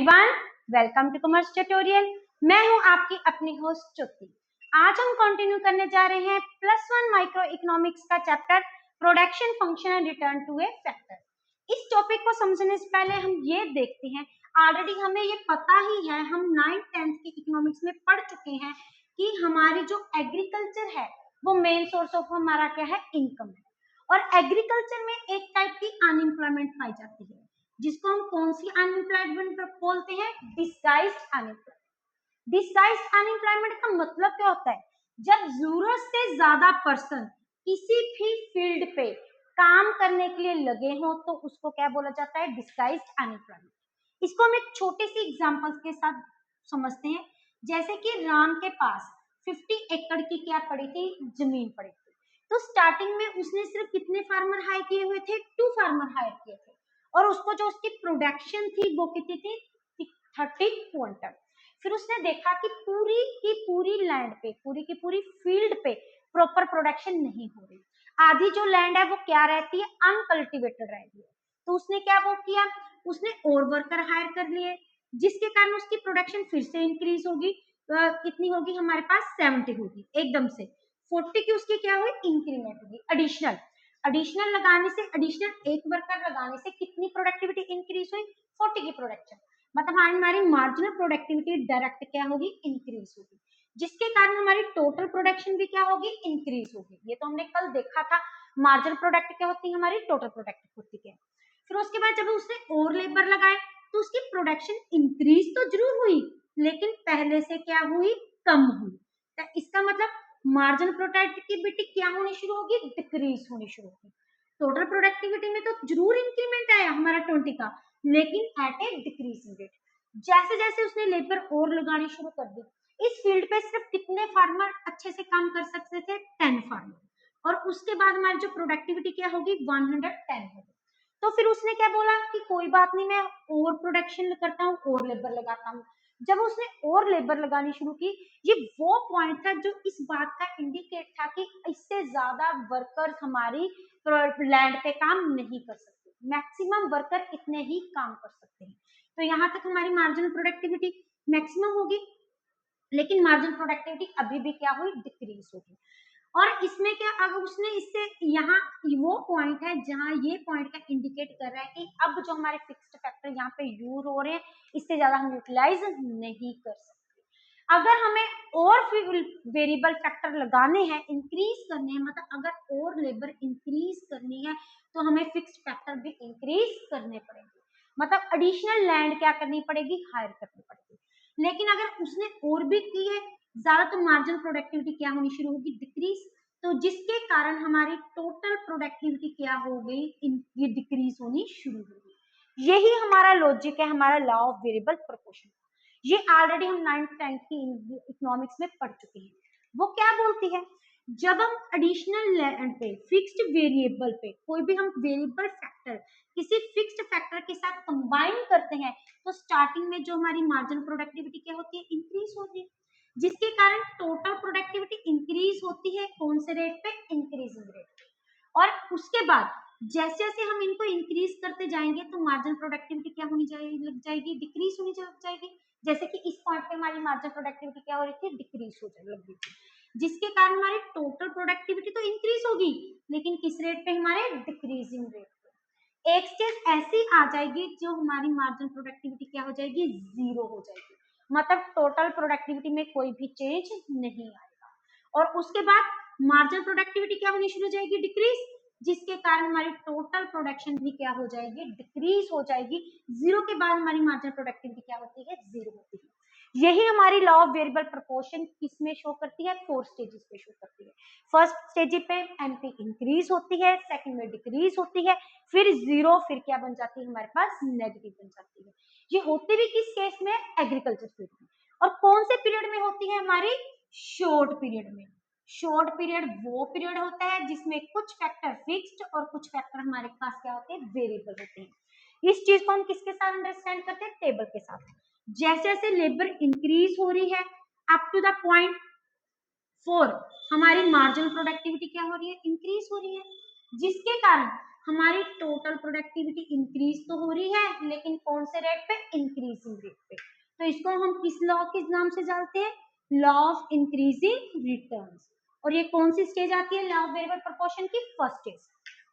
Everyone, welcome to commerce tutorial. मैं हूं आपकी अपनी होस्ट ज्योति। आज हम कंटिन्यू करने जा रहे हैं +1 माइक्रो इकोनॉमिक्स का chapter production function and return to a factor. इस टॉपिक को समझने से पहले हम ये देखते हैं, ऑलरेडी हमें ये पता ही है, हम 9th 10th की इकोनॉमिक्स में पढ़ चुके हैं कि हमारी जो एग्रीकल्चर है वो मेन सोर्स ऑफ हमारा क्या है, इनकम है। और एग्रीकल्चर में एक टाइप की अनएम्प्लॉयमेंट पाई जाती है जिसको हम कौन सी अनएम्प्लॉयमेंट बोलते हैं, डिस्गाइज्ड अनएम्प्लॉयमेंट। डिस्गाइज्ड अनएम्प्लॉयमेंट का मतलब क्या होता है, जब जरूरत से ज्यादा पर्सन किसी भी फील्ड पे काम करने के लिए लगे हो तो उसको क्या बोला जाता है, डिस्गाइज्ड अनएम्प्लॉयमेंट। इसको हम एक छोटे सी एग्जांपल्स के साथ समझते हैं। जैसे कि राम के पास 50 एकड़ की क्या पड़ी थी, जमीन पड़ी थी। तो स्टार्टिंग में उसने सिर्फ कितने फार्मर हायर किए हुए थे, 2 फार्मर हायर किए थे। और उसको जो उसकी प्रोडक्शन थी वो कितनी थी, 30 क्विंटल। फिर उसने देखा कि पूरी की पूरी लैंड पे, पूरी की पूरी फील्ड पे प्रॉपर प्रोडक्शन नहीं हो रही। आधी जो लैंड है वो क्या रहती है, अनकल्टिवेटेड रहती है। तो उसने क्या वो किया, उसने और वर्कर हायर कर लिए, जिसके कारण उसकी प्रोडक्शन फिर से इंक्रीज होगी। कितनी होगी, हमारे पास 70 होगी एकदम से। 40 की उसकी क्या हुई, इंक्रीमेंट होगी, एडिशनल लगाने से, एडिशनल एक वर्कर लगाने से कितनी प्रोडक्टिविटी इंक्रीज हुई, 40 की प्रोडक्शन। मतलब हमारी मार्जिनल प्रोडक्टिविटी डायरेक्ट क्या होगी, इंक्रीज होगी, जिसके कारण हमारी टोटल प्रोडक्शन भी क्या होगी, इंक्रीज होगी। ये तो हमने कल देखा था, मार्जिनल प्रोडक्ट क्या होती है, हमारी टोटल प्रोडक्ट होती है। फिर उसके बाद जब उसने और लेबर लगाए तो उसकी प्रोडक्शन इंक्रीज तो जरूर हुई, लेकिन पहले से क्या हुई, कम हुई। तो इसका मतलब मार्जिनल प्रोडक्टिविटी क्या होनी शुरू होगी, डिक्रीज होनी शुरू होगी। टोटल प्रोडक्टिविटी में तो जरूर इंक्रीमेंट आया हमारा 20 का, लेकिन एट ए डिक्रीजिंग रेट। जैसे जैसे उसने लेबर और लगानी शुरू कर दी, इस फील्ड पे सिर्फ कितने फार्मर अच्छे से काम कर सकते थे, 10 फार्मर। और उसके बाद हमारी जो प्रोडक्टिविटी क्या होगी, 110 होगी। तो फिर उसने क्या बोला कि कोई बात नहीं, मैं और प्रोडक्शन करता हूँ, और लेबर लगाता हूँ। जब उसने और लेबर लगानी शुरू की, ये वो पॉइंट था जो इस बात का इंडिकेट था कि इससे ज्यादा वर्कर्स हमारी लैंड पे काम नहीं कर सकते, मैक्सिमम वर्कर इतने ही काम कर सकते हैं। तो यहाँ तक हमारी मार्जिनल प्रोडक्टिविटी मैक्सिमम होगी, लेकिन मार्जिनल प्रोडक्टिविटी अभी भी क्या हुई, डिक्रीज होगी। और इसमें क्या, अगर उसने इससे, यहाँ वो पॉइंट है जहां ये पॉइंट का इंडिकेट कर रहा है कि अब जो हमारे फिक्स्ड फैक्टर यहाँ पे यूज हो रहे हैं, इससे ज्यादा हम यूटिलाइज नहीं कर सकते। अगर हमें और वेरिएबल फैक्टर लगाने हैं, इंक्रीज करने हैं, मतलब अगर और लेबर इंक्रीज करनी है तो हमें फिक्स्ड फैक्टर भी इंक्रीज करने पड़ेंगे, मतलब एडिशनल लैंड क्या करनी पड़ेगी, हायर करनी पड़ेगी। लेकिन अगर उसने और भी की है ज्यादा, तो मार्जिनल प्रोडक्टिविटी क्या होनी शुरू होगी, डिक्रीज। तो जिसके कारण हमारी टोटल प्रोडक्टिविटी क्या हो गई, ये डिक्रीज होनी शुरू हो गई। यही हमारा लॉजिक है, हमारा लॉ ऑफ वेरिएबल प्रोपोर्शन। ये ऑलरेडी हम 9th 10th की इकोनॉमिक्स में पढ़ चुके हैं। वो क्या बोलती है, जब हम एडिशनल लैंड पे, फिक्स्ड वेरिएबल पे कोई भी हम वेरिएबल फैक्टर किसी फिक्स्ड फैक्टर के साथ कंबाइन करते हैं, तो स्टार्टिंग में जो हमारी मार्जिनल प्रोडक्टिविटी क्या होती है, इंक्रीज होती है, जिसके कारण टोटल प्रोडक्टिविटी इंक्रीज होती है, कौन से रेट पे, इंक्रीजिंग रेट पे। और उसके बाद जैसे जैसे हम इनको इंक्रीज करते जाएंगे तो मार्जिनल प्रोडक्टिविटी क्या होनी लग जाएगी, डिक्रीज होनी जाएगी। जैसे कि इस पॉइंट पे हमारी मार्जिनल प्रोडक्टिविटी क्या हो रही थी, डिक्रीज हो जाने लग रही थी, जिसके कारण हमारी टोटल प्रोडक्टिविटी तो इंक्रीज होगी, लेकिन किस रेट पे, हमारे डिक्रीजिंग रेट पे। एक स्टेज ऐसी आ जाएगी जो हमारी मार्जिनल प्रोडक्टिविटी क्या हो जाएगी, जीरो हो जाएगी, मतलब टोटल प्रोडक्टिविटी में कोई भी चेंज नहीं आएगा। और उसके बाद मार्जिनल प्रोडक्टिविटी क्या होनी शुरू हो जाएगी, डिक्रीज, जिसके कारण हमारी टोटल प्रोडक्शन भी क्या हो जाएगी, डिक्रीज हो जाएगी। जीरो के बाद हमारी मार्जिनल प्रोडक्टिविटी क्या होती है, जीरो होती है। यही हमारी लॉ ऑफ वेरिएबल प्रोपोर्शन किसमें शो करती है, 4 स्टेजेस पे शो करती है। फर्स्ट स्टेज पे एमपी इंक्रीज होती है, सेकंड में डिक्रीज होती है, फिर जीरो, फिर क्या बन जाती है, हमारे पास नेगेटिव बन जाती है। ये होती भी किस केस में, एग्रीकल्चर फील्ड में। और कौन से पीरियड में होती है, हमारी शॉर्ट पीरियड में। शॉर्ट पीरियड वो पीरियड होता है जिसमें कुछ फैक्टर फिक्स्ड और कुछ फैक्टर हमारे पास क्या होते हैं, वेरिएबल होते हैं। इस चीज को हम किसके साथ अंडरस्टैंड करते हैं, टेबल के साथ। जैसे जैसे लेबर इंक्रीज हो रही है अप टू द पॉइंट 4, हमारी मार्जिनल प्रोडक्टिविटी क्या हो रही है, इंक्रीज हो रही है, जिसके कारण हमारी टोटल प्रोडक्टिविटी इंक्रीज तो हो रही है, लेकिन कौन से रेट पे? इंक्रीजिंग रेट पे। तो इसको हम किस लॉ के नाम से जानते हैं? Law of increasing returns. और ये कौन सी स्टेज आती है लॉ ऑफ वेरिएबल प्रोपोर्शन की? First stage.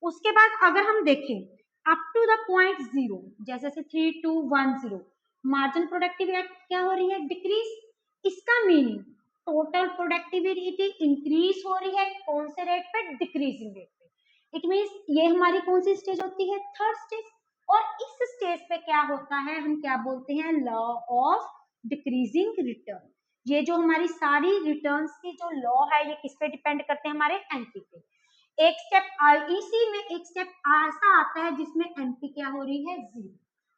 उसके बाद अगर हम देखें अप टू द पॉइंट 0, जैसे से 3, 2, 1, 0, मार्जिन प्रोडक्टिविटी क्या हो रही है? डिक्रीज। इसका मीनिंग टोटल प्रोडक्टिविटी इंक्रीज हो रही है, कौन से रेट पे? डिक्रीजिंग रेट पे। इट मीन्स ये हमारी कौन सी स्टेज होती है? Third stage. और इस स्टेज पे क्या होता है? हम क्या बोलते हैं? Law of decreasing return. ये जो हमारी सारी रिटर्न्स की जो लॉ है, ये किस पे डिपेंड करते हैं? हमारे एनपी पे। एक स्टेप इसी में एक स्टेप ऐसा आता है जिसमें एनपी क्या हो रही है? 0।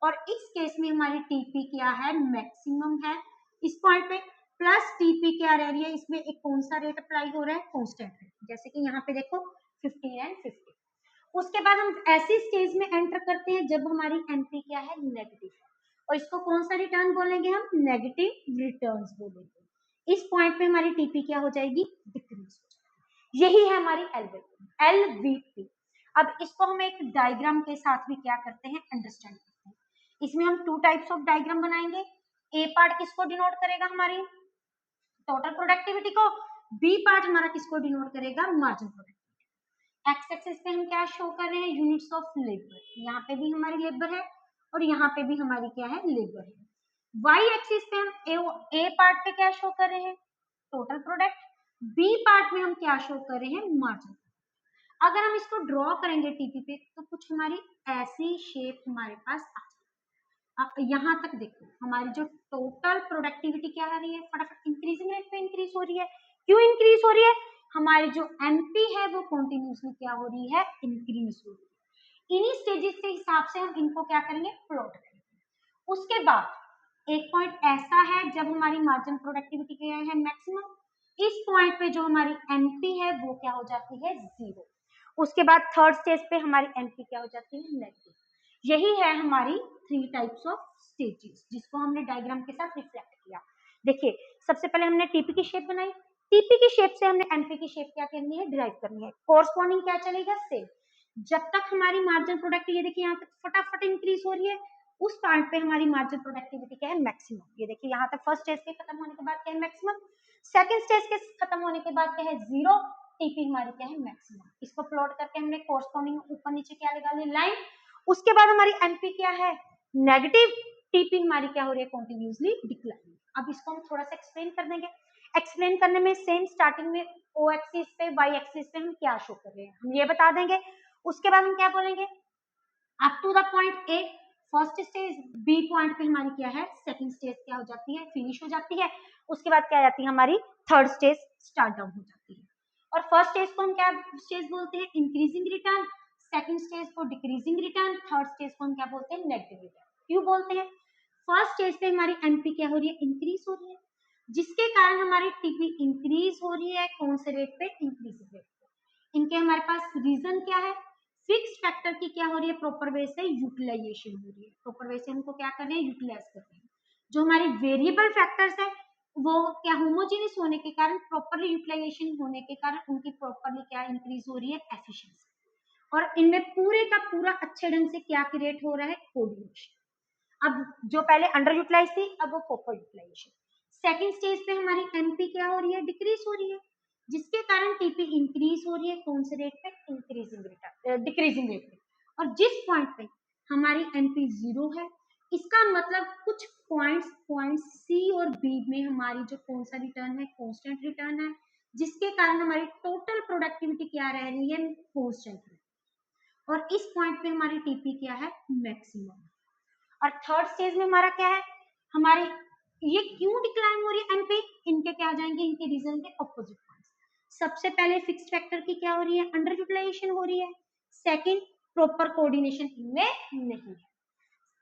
और इस केस में हमारी टीपी क्या है? मैक्सिमम है इस पॉइंट पे। प्लस टीपी क्या रह रही है? इसमें एक कौन सा रेट अप्लाई हो रहा है? Constant rate. जैसे कि यहाँ पे देखो 15 एंड 50। उसके बाद हम ऐसी स्टेज में एंटर करते हैं जब हमारी एनपी क्या है? नेगेटिव है। और इसको कौन सा रिटर्न बोलेंगे हम? नेगेटिव रिटर्न्स बोलेंगे। इस पॉइंट पे हमारी टीपी क्या हो जाएगी? डिक्रीज। यही है हमारी एलवीपी। अब इसको हम एक डायग्राम के साथ भी क्या करते हैं? अंडरस्टैंड करते हैं। इसमें हम 2 टाइप्स ऑफ डायग्राम बनाएंगे। ए पार्ट किसको डिनोट करेगा? हमारी टोटल प्रोडक्टिविटी को। बी पार्ट हमारा किसको डिनोट करेगा? Margin productivity. एक्स एक्सिस पे हम क्या शो कर रहे हैं? Units of labour. यहाँ पे भी हमारी लेबर है और यहाँ पे भी हमारी क्या है? लेबर है। वाई एक्सिस पे हम ए पार्ट पे क्या शो कर रहे हैं? Total product. बी पार्ट में हम क्या शो कर रहे हैं? मार्जिन। अगर हम इसको ड्रॉ करेंगे टीपी पे तो कुछ हमारी ऐसी शेप हमारे पास आ जाएगी। अब यहाँ तक देखो हमारी जो टोटल प्रोडक्टिविटी क्या आ रही है? फटाफट इंक्रीजिंग रेट पे इंक्रीज हो रही है। क्यों इंक्रीज हो रही है? हमारी जो एमपी है वो कंटिन्यूसली क्या हो रही है? इंक्रीज हो रही है। इन्हीं स्टेजेस के हिसाब से हम इनको क्या करेंगे? प्लॉट करेंगे। उसके बाद एक पॉइंट ऐसा है जब हमारी मार्जिन प्रोडक्टिविटी क्या है? मैक्सिमम। इस पॉइंट पे जो हमारी एमपी है वो क्या हो जाती है? 0। उसके बाद थर्ड स्टेज पे हमारी एमपी क्या हो जाती है? नेगेटिव। यही है हमारी 3 टाइप्स ऑफ स्टेजेस जिसको हमने डायग्राम के साथ रिफ्लेक्ट किया। देखिए सबसे पहले हमने टीपी की शेप बनाई। टीपी की शेप से हमने एमपी की शेप क्या करनी है? ड्राइव करनी है। कोरस्पॉन्डिंग क्या चलेगा? सेम। जब तक हमारी मार्जिन प्रोडक्टिविटी, ये देखिए यहाँ तक फटाफट इंक्रीज हो रही है, उस पॉइंट पे हमारी मार्जिन प्रोडक्टिविटी क्या है? मैक्सिमम। ये देखिए यहाँ तक फर्स्ट स्टेज के खत्म होने के बाद क्या है? मैक्सिमम। सेकंड स्टेज के खत्म होने के बाद क्या है? 0। टीपी हमारी क्या है? मैक्सिमम। इसको प्लॉट करके हमने कोरस्पॉन्डिंग ऊपर नीचे क्या लगा ली? लाइन। उसके बाद हमारी एमपी क्या है? नेगेटिव। टीपी हमारी क्या हो रही है? Continuously decline. अब इसको हम थोड़ा सा एक्सप्लेन कर देंगे। एक्सप्लेन करने में सेम स्टार्टिंग में ओ एक्सिस पे वाई एक्सिस पे हम क्या शो कर रहे हैं हम ये बता देंगे। उसके बाद हम क्या बोलेंगे? Up to the point A first stage. B point पे हमारी क्या है? सेकंड स्टेज क्या हो जाती है? फिनिश हो जाती है। उसके बाद क्या आ जाती है? हमारी थर्ड स्टेज स्टार्ट डाउन हो जाती है। और फर्स्ट स्टेज को हम क्या स्टेज बोलते हैं? Increasing return. सेकंड स्टेज को डिक्रीजिंग रिटर्न। थर्ड स्टेज को हम क्या बोलते हैं? Negative return. क्यों बोलते हैं? फर्स्ट स्टेज पे हमारी एमपी क्या हो रही है? इंक्रीज हो रही है, जिसके कारण हमारी टीपी इंक्रीज हो रही है। कौन से रेट पे? इंक्रीजिंग रेट पे। इनके हमारे पास रीजन क्या है? फिक्स फैक्टर की क्या हो रही है? प्रॉपर वे से यूटिलाइजेशन हो रही है। प्रॉपर वे से हमको क्या कर रहे हैं? यूटिलाइज कर रहे हैं। जो हमारी वेरिएबल फैक्टर्स है वो क्या होमोजेनियस होने के कारण, प्रॉपरली यूटिलाइजेशन होने के कारण उनकी प्रॉपरली क्या इंक्रीज हो रही है? एफिशिएंसी। और इनमें पूरे का पूरा अच्छे ढंग से क्या क्रिएट हो रहा है? कोऑर्डिनेशन। अब जो पहले अंडर यूटिलाइज थी अब वो प्रॉपर यूटिलाइजेशन। सेकंड स्टेज पे हमारी एमपी क्या हो रही है? डिक्रीज हो रही है, जिसके कारण टीपी इंक्रीज हो रही है। कौन से रेट पे? इंक्रीजिंग रेट, डिक्रीजिंग रेट पे। और जिस पॉइंट पे हमारी एमपी 0 है, इसका मतलब कुछ पॉइंट सी और बी में हमारी जो कौन सा रिटर्न है? कांस्टेंट रिटर्न है, जिसके कारण हमारी टोटल प्रोडक्टिविटी क्या रह रही है? कांस्टेंट। और इस पॉइंट पे हमारी टीपी क्या है? मैक्सिमम। और थर्ड स्टेज में हमारा क्या है? हमारी ये क्यों डिक्लाइन हो रही है एमपी? इनके क्या आ जाएंगे? इनके रीजन के ऑपोजिट पॉइंट्स। सबसे पहले फिक्स्ड फैक्टर की क्या हो रही है? अंडर यूटिलाइजेशन हो रही है। सेकंड, प्रॉपर कोऑर्डिनेशन इनमें नहीं है।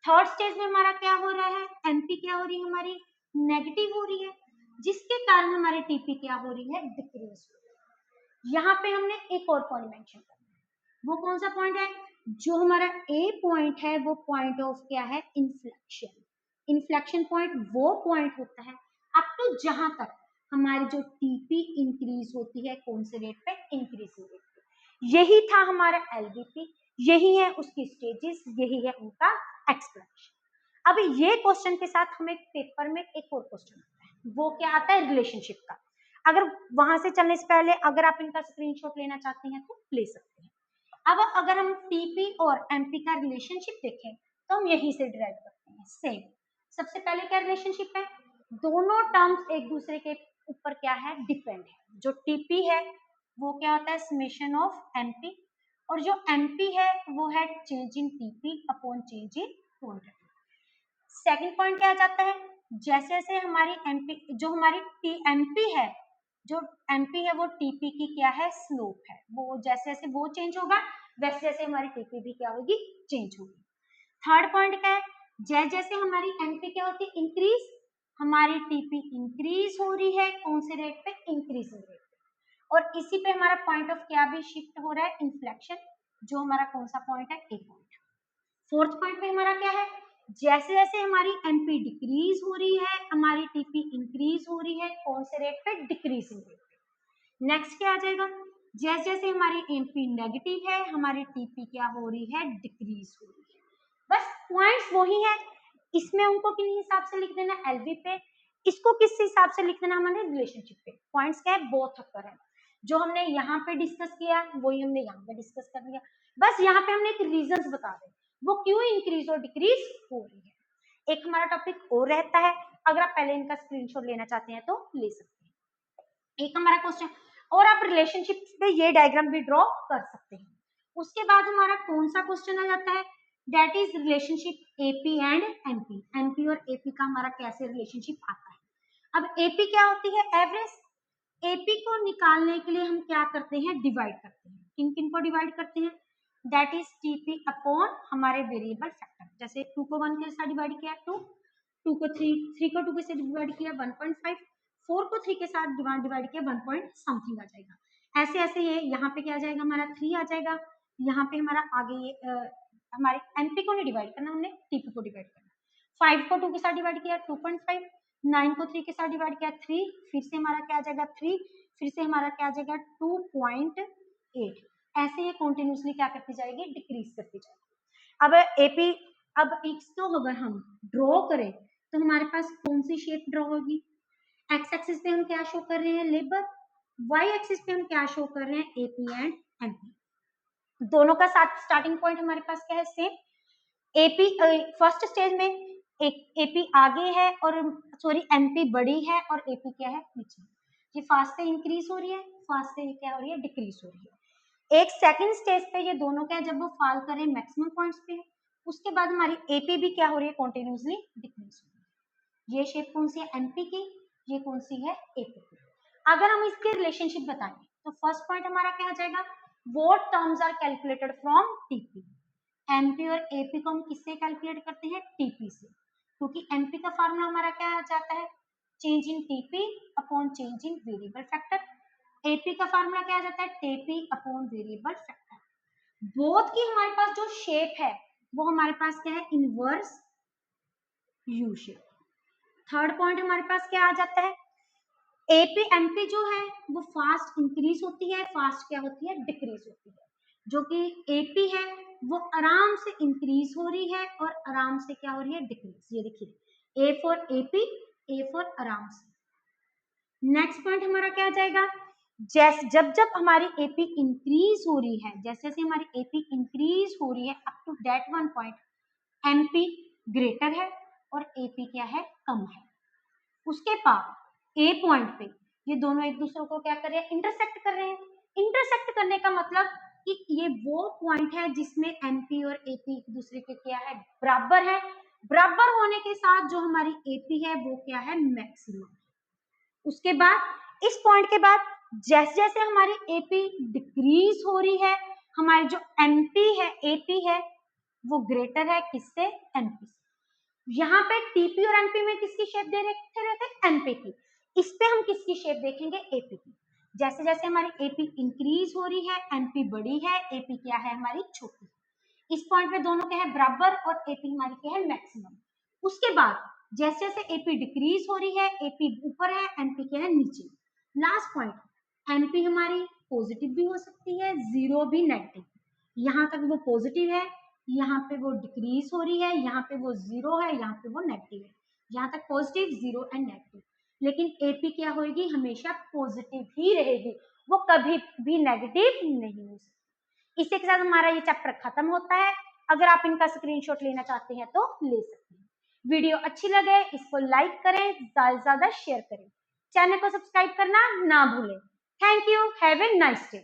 थर्ड स्टेज में हमारा क्या हो रहा है? एमपी क्या हो रही है? हमारी नेगेटिव हो रही है, जिसके कारण हमारी टीपी क्या हो रही है? डिक्रीज हो रही है। यहाँ पे हमने एक और पॉइंट मेंशन करना है। वो कौन सा पॉइंट है? जो हमारा ए पॉइंट है वो पॉइंट ऑफ क्या है? इन्फ्लेक्शन। इन्फ्लेक्शन पॉइंट वो पॉइंट होता है अप टू जहां तक हमारी जो टीपी इंक्रीज होती है। कौन से रेट पे? इंक्रीजिंग रेट पे। यही था हमारा एलवीपी। यही है उसकी स्टेजेस, यही है उनका एक्सप्लेनेशन। अब ये क्वेश्चन के साथ हमें पेपर में एक और क्वेश्चन आता है, वो क्या आता है, रिलेशनशिप का। अगर वहां से चलने से पहले अगर आप इनका स्क्रीनशॉट लेना चाहते हैं तो ले सकते हैं। अब अगर हम टीपी और एमपी का रिलेशनशिप देखें तो हम यही से डिराइव करते हैं सेम। सबसे पहले क्या रिलेशनशिप है, दोनों टर्म्स एक दूसरे के ऊपर क्या है, डिपेंड है। जो टीपी है वो क्या होता है, समेशन ऑफ एमपी, और जो एमपी है वो है change in TP upon change in quantity. Second point क्या आ जाता है, जैसे जैसे हमारी एमपी, जो हमारी टीएमपी है, जो एमपी है वो टीपी की क्या है, स्लोप है। वो जैसे जैसे वो चेंज होगा वैसे जैसे हमारी टीपी भी क्या होगी, चेंज होगी। थर्ड पॉइंट क्या है, जैसे जैसे हमारी एमपी क्या होती है, इंक्रीज, हमारी टीपी इंक्रीज हो रही है, कौन से रेट पे, इंक्रीजिंग रेट पे। और इसी पे हमारा पॉइंट ऑफ क्या भी शिफ्ट हो रहा है, इन्फ्लेक्शन, जो हमारा कौन सा पॉइंट है, ए पॉइंट। फोर्थ पॉइंट पे हमारा क्या है, जैसे जैसे हमारी एमपी डिक्रीज हो रही है हमारी टीपी इंक्रीज हो रही है, कौन से रेट पे, डिक्रीजिंग रेट पे। नेक्स्ट क्या आ जाएगा, जैसे जैसे हमारी एमपी नेगेटिव है हमारी टीपी क्या हो रही है, डिक्रीज हो रही है। बस पॉइंट्स वही है, इसमें उनको किन हिसाब से लिख देना, एलवी पे, इसको किस हिसाब से लिख देना, हमारे रिलेशनशिप पे। पॉइंट्स क्या है, बोथ अपर है। जो हमने यहाँ पे डिस्कस किया वही हमने यहाँ पे डिस्कस कर लिया, बस यहाँ पे हमने एक रीजंस बता दें वो क्यों इंक्रीज और डिक्रीज हो रही है। एक हमारा टॉपिक और रहता है, अगर आप पहले इनका स्क्रीनशॉट लेना चाहते हैं तो ले सकते हैं। एक हमारा क्वेश्चन, और आप रिलेशनशिप पे ये डायग्राम भी ड्रॉ कर सकते हैं। उसके बाद हमारा कौन सा क्वेश्चन आ जाता है, that is relationship AP and NP. NP और एपी का हमारा कैसे रिलेशनशिप आता है। अब एपी क्या होती है, एवरेज। एपी को निकालने के लिए हम क्या करते हैं, डिवाइड करते हैं। किन किन को डिवाइड करते हैं, दैट इज टीपी अपॉन हमारे वेरिएबल फैक्टर। जैसे 2 को 1 के साथ डिवाइड किया 2, 2 को 3, 3 को 2 के साथ डिवाइड किया 1.5, 4 को 3 के साथ डिवाइड किया 1 पॉइंट समथिंग आ जाएगा। ऐसे ऐसे ये यहाँ पे क्या आ जाएगा, हमारा 3 आ जाएगा। यहाँ पे हमारा आगे ये हमारे एमपी को नहीं डिवाइड करना, हमने टीपी को डिवाइड करना। 5 को 2 के साथ डिवाइड किया 2.5, 9 को 3 के साथ डिवाइड किया 3, फिर से हमारा क्या आ जाएगा 3, फिर से हमारा क्या आ जाएगा 2.8। ऐसे ये कंटिन्यूसली क्या करती जाएगी, डिक्रीज करती जाएगी। अब एपी, अब इसको अगर हम ड्रॉ करें तो हमारे पास कौन सी शेप ड्रॉ होगी, एक्स एक्सिस पे हम क्या शो कर रहे हैं, लेबर, वाई एक्सिस पे हम क्या शो कर रहे हैं, एपी एंड एमपी। दोनों का साथ स्टार्टिंग पॉइंट हमारे पास क्या है, सेम। एपी फर्स्ट स्टेज में एक एपी आगे है और सॉरी एमपी बड़ी है और एपी क्या है, नीचे। ये फास्ट से इंक्रीज हो रही है, फास्ट से क्या हो रही है, डिक्रीज हो रही है। एक सेकंड स्टेज पे ये दोनों क्या है, जब वो फॉल करें मैक्सिमम पॉइंट्स पे, उसके बाद हमारी एपी भी क्या हो रही है, कॉन्टिन्यूसली डिक्रीज हो रही है। ये शेप कौन सी है, एमपी की, ये कौन सी है, एपी की। अगर हम इसके रिलेशनशिप बताएंगे तो फर्स्ट पॉइंट हमारा क्या आ जाएगा, what terms are calculated from TP. MP और एपी को हम किससे कैलकुलेट करते हैं, टीपी से, क्योंकि एमपी का फार्मूला हमारा क्या आ जाता है, change in TP upon change in variable factor. AP का फार्मूला क्या आ जाता है, TP upon variable factor. Both की हमारे पास जो शेप है वो हमारे पास क्या है, inverse U shape. Third point हमारे पास क्या आ जाता है, एपी एमपी जो है वो फास्ट इंक्रीज होती है, फास्ट क्या होती है, डिक्रीज होती है। जो कि एपी है वो आराम से इंक्रीज हो रही है और आराम से क्या हो रही है, डिक्रीज। ये देखिए, A for AP, A for आराम से। नेक्स्ट पॉइंट हमारा क्या आ जाएगा, जब जब हमारी एपी इंक्रीज हो रही है, जैसे जैसे हमारी एपी इंक्रीज हो रही है up to that one point, MP greater है और एपी क्या है, कम है। उसके बाद ए पॉइंट पे ये दोनों एक दूसरे को क्या कर रहे हैं, इंटरसेक्ट कर रहे हैं। इंटरसेक्ट करने का मतलब कि ये वो पॉइंट है जिसमें एमपी और एपी एक दूसरे के क्या है, बराबर है। बराबर होने के साथ जो हमारी एपी है वो क्या है, मैक्सिमम। उसके बाद इस पॉइंट के बाद जैसे जैसे हमारी एपी डिक्रीज हो रही है, हमारी जो एमपी है, एपी है, वो ग्रेटर है किससे, एमपी से। यहाँ पे टीपी और एमपी में किसकी शेप दे रखे थे, एमपी की। इस पे हम किसकी शेप देखेंगे, एपी की। जैसे जैसे हमारी एपी इंक्रीज हो रही है, एमपी बड़ी है, एपी क्या है, हमारी छोटी। इस पॉइंट पे दोनों क्या है, बराबर, और एपी हमारी क्या है, मैक्सिमम। उसके बाद जैसे जैसे एपी डिक्रीज हो रही है, एपी ऊपर है, एमपी क्या है, नीचे। लास्ट पॉइंट, एमपी हमारी पॉजिटिव भी हो सकती है, जीरो भी नेगेटिव। यहाँ तक वो पॉजिटिव है, यहाँ पे वो डिक्रीज हो रही है, यहाँ पे वो जीरो है, यहाँ पे वो नेगेटिव है। यहाँ तक पॉजिटिव, जीरो एंड नेगेटिव। लेकिन एपी क्या होगी, हमेशा पॉजिटिव ही रहेगी, वो कभी भी नेगेटिव नहीं हो सकती। इसी के साथ हमारा ये चैप्टर खत्म होता है। अगर आप इनका स्क्रीनशॉट लेना चाहते हैं तो ले सकते हैं। वीडियो अच्छी लगे इसको लाइक करें, ज्यादा से ज्यादा शेयर करें, चैनल को सब्सक्राइब करना ना भूलें। Thank you, have a nice day.